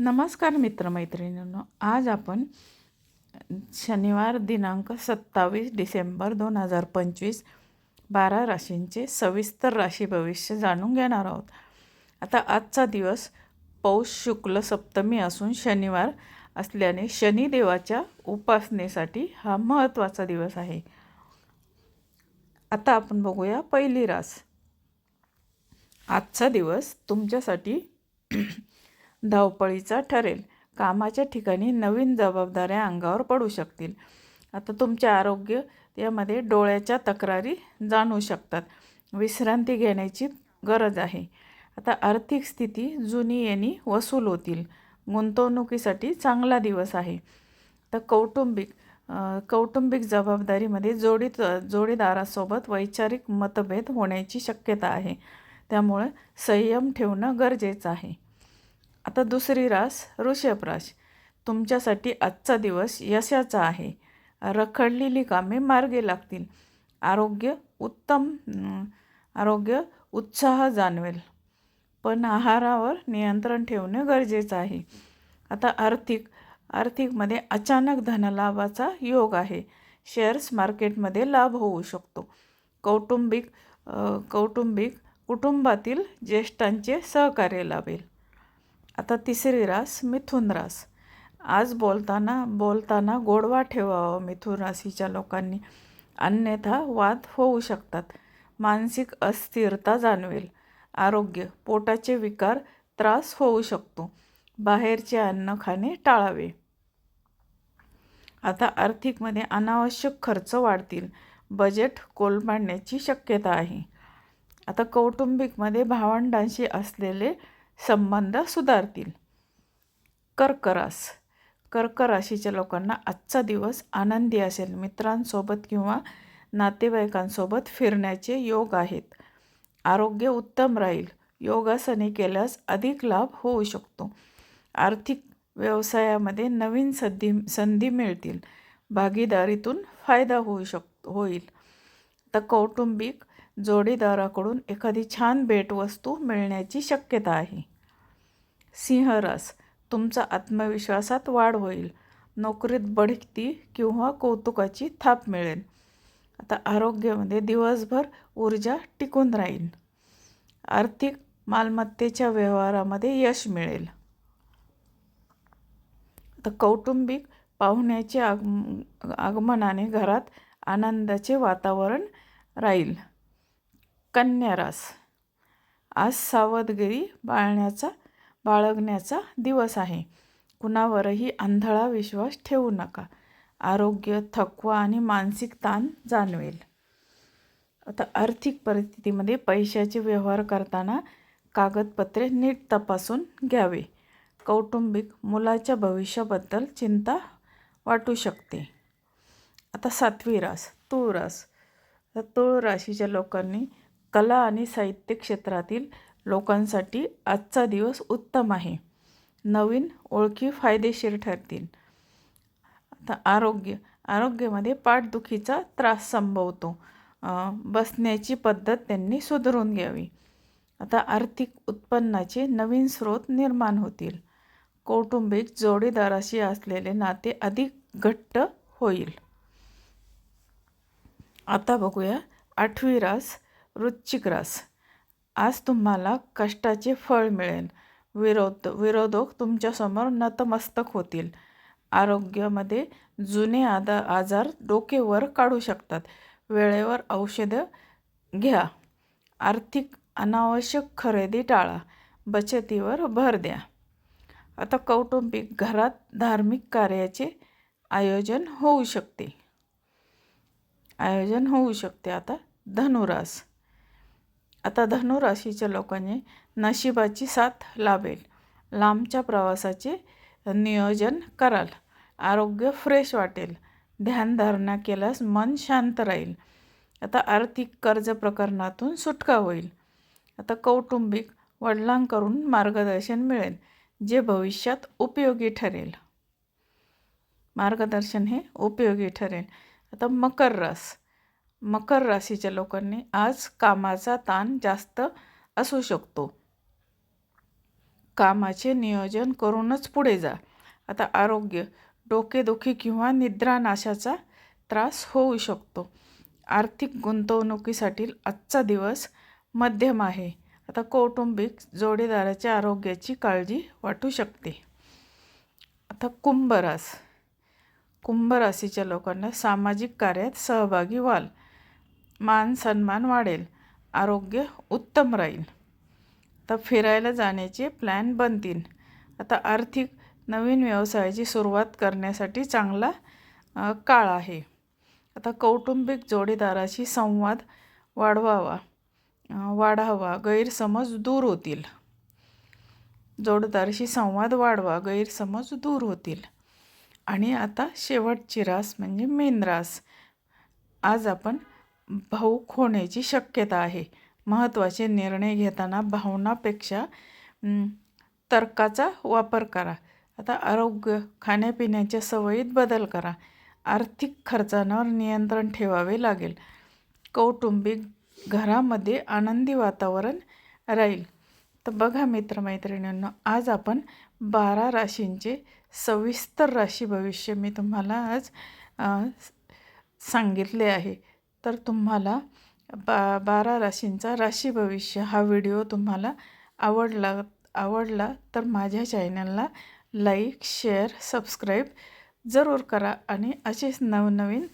नमस्कार मित्रमैत्रिणींनो, आज आपण शनिवार दिनांक 27 डिसेंबर 2025 12 राशींचे सविस्तर राशी भविष्य जाणून घेणार आहोत. आता आजचा दिवस पौष शुक्ल सप्तमी असून शनिवार असल्याने शनिदेवाच्या उपासनेसाठी हा महत्त्वाचा दिवस आहे. आता आपण बघूया पहिली रास. आजचा दिवस तुमच्यासाठी धावपळीचा ठरेल. कामाच्या ठिकाणी नवीन जबाबदाऱ्या अंगावर पडू शकतील. आता तुमचे आरोग्य यामध्ये डोळ्याच्या तक्रारी जाणवू शकतात. विश्रांती घेण्याची गरज आहे. आता आर्थिक स्थिती जुनी येणी वसूल होतील. गुंतवणुकीसाठी चांगला दिवस आहे. तर कौटुंबिक जबाबदारीमध्ये जोडीदारासोबत वैचारिक मतभेद होण्याची शक्यता आहे. त्यामुळे संयम ठेवणं गरजेचं आहे. आता दुसरी रास वृषभ रास. तुमच्यासाठी आजचा दिवस यशाचा आहे. रखडलेली कामे मार्गी लागतील. आरोग्य उत्साह जाणवेल, पण आहारावर नियंत्रण ठेवणे गरजेचं आहे. आता आर्थिकमध्ये अचानक धनलाभाचा योग आहे. शेअर्स मार्केटमध्ये लाभ होऊ शकतो. कुटुंबातील ज्येष्ठांचे सहकार्य लाभेल. आता तिसरी रास मिथुन रास. आज बोलताना गोडवा ठेवावा मिथुन राशीच्या लोकांनी, अन्यथा वाद होऊ शकतात. मानसिक अस्थिरता जाणवेल. आरोग्य पोटाचे विकार त्रास होऊ शकतो. बाहेरचे अन्न खाणे टाळावे. आता आर्थिकमध्ये अनावश्यक खर्च वाढतील. बजेट कोलमडण्याची शक्यता आहे. आता कौटुंबिकमध्ये भावंडांशी असलेले संबंध सुधारतील. कर्क राशीच्या लोकांना आजचा दिवस आनंदी असेल. मित्रांसोबत किंवा नातेवाईकांसोबत फिरण्याचे योग आहेत. आरोग्य उत्तम राहील. योगासने केल्यास अधिक लाभ होऊ शकतो. आर्थिक व्यवसायामध्ये नवीन संधी मिळतील. भागीदारीतून फायदा होईल. तर कौटुंबिक जोडीदाराकडून एखादी छान भेटवस्तू मिळण्याची शक्यता आहे. सिंह रास. तुमचा आत्मविश्वासात वाढ होईल. नोकरीत बढती किंवा कौतुकाची थाप मिळेल. आता आरोग्यामध्ये दिवसभर ऊर्जा टिकून राहील. आर्थिक मालमत्तेच्या व्यवहारामध्ये यश मिळेल. आता कौटुंबिक पाहुण्याचे आगमनाने घरात आनंदाचे वातावरण राहील. कन्या रास. आज सावधगिरी बाळगण्याचा दिवस आहे. कुणावरही आंधळा विश्वास ठेवू नका. आरोग्य, थकवा आणि मानसिक ताण जाणवेल. आता आर्थिक परिस्थितीमध्ये पैशाचे व्यवहार करताना कागदपत्रे नीट तपासून घ्यावे. कौटुंबिक मुलाच्या भविष्याबद्दल चिंता वाटू शकते. आता सातवी रास तुळ रास. तुळ राशीच्या लोकांनी कला आणि साहित्य क्षेत्रातील लोकांसाठी आजचा दिवस उत्तम आहे. नवीन ओळखी फायदेशीर ठरतील. आता आरोग्यामध्ये पाठदुखीचा त्रास संभवतो. बसण्याची पद्धत त्यांनी सुधारून घ्यावी. आता आर्थिक उत्पन्नाचे नवीन स्रोत निर्माण होतील. कौटुंबिक जोडीदाराशी असलेले नाते अधिक घट्ट होईल. आता बघूया आठवी रास वृश्चिक रास. आज तुम्हाला कष्टाचे फळ मिळेल. विरोधक तुमच्यासमोर नतमस्तक होतील. आरोग्यामध्ये जुने आजार डोके वर काढू शकतात. वेळेवर औषधं घ्या. आर्थिक अनावश्यक खरेदी टाळा. बचतीवर भर द्या. आता कौटुंबिक घरात धार्मिक कार्याचे आयोजन होऊ शकते. आता धनुरास. आता धनुराशीच्या लोकांनी नशिबाची साथ लाभेल. लांबच्या प्रवासाचे नियोजन कराल. आरोग्य फ्रेश वाटेल. ध्यानधारणा केल्यास मन शांत राहील. आता आर्थिक कर्ज प्रकरणातून सुटका होईल. आता कौटुंबिक वडिलांकडून मार्गदर्शन मिळेल, जे भविष्यात उपयोगी ठरेल. आता मकर राशीच्या लोकांनी आज कामाचा ताण जास्त असू शकतो. कामाचे नियोजन करूनच पुढे जा. आता आरोग्य, डोकेदुखी किंवा निद्रानाशाचा त्रास होऊ शकतो. आर्थिक गुंतवणुकीसाठी आजचा दिवस मध्यम आहे. आता कौटुंबिक जोडीदाराच्या आरोग्याची काळजी वाटू शकते. आता कुंभ राशीच्या लोकांना सामाजिक कार्यात सहभागी व्हाल. मान सन्मान वाढेल. आरोग्य उत्तम राहील. आता फिरायला जाण्याचे प्लॅन बनतील. आता आर्थिक नवीन व्यवसायाची सुरुवात करण्यासाठी चांगला काळ आहे. आता कौटुंबिक जोडीदाराशी संवाद वाढावा, गैरसमज दूर होतील. जोडीदाराशी संवाद वाढवा, गैरसमज दूर होतील. आणि आता शेवटची रास म्हणजे मीन रास. आज आपण भावूक होण्याची शक्यता आहे. महत्त्वाचे निर्णय घेताना भावनापेक्षा तर्काचा वापर करा. आता आरोग्य, खाण्यापिण्याच्या सवयीत बदल करा. आर्थिक खर्चांवर नियंत्रण ठेवावे लागेल. कौटुंबिक घरामध्ये आनंदी वातावरण राहील. तर बघा मित्रमैत्रिणींनो, आज आपण 12 राशींचे सविस्तर राशी भविष्य मी तुम्हाला आज सांगितले आहे. तर तुम्हाला 12 राशींचा राशी भविष्य हा व्हिडिओ तुम्हाला आवडला तर माझ्या चॅनलला लाईक, शेअर, सबस्क्राईब जरूर करा. आणि असेच नवनवीन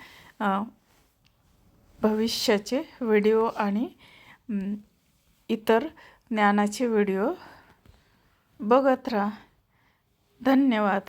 भविष्याचे व्हिडिओ आणि इतर ज्ञानाचे व्हिडिओ बघत राहा. धन्यवाद.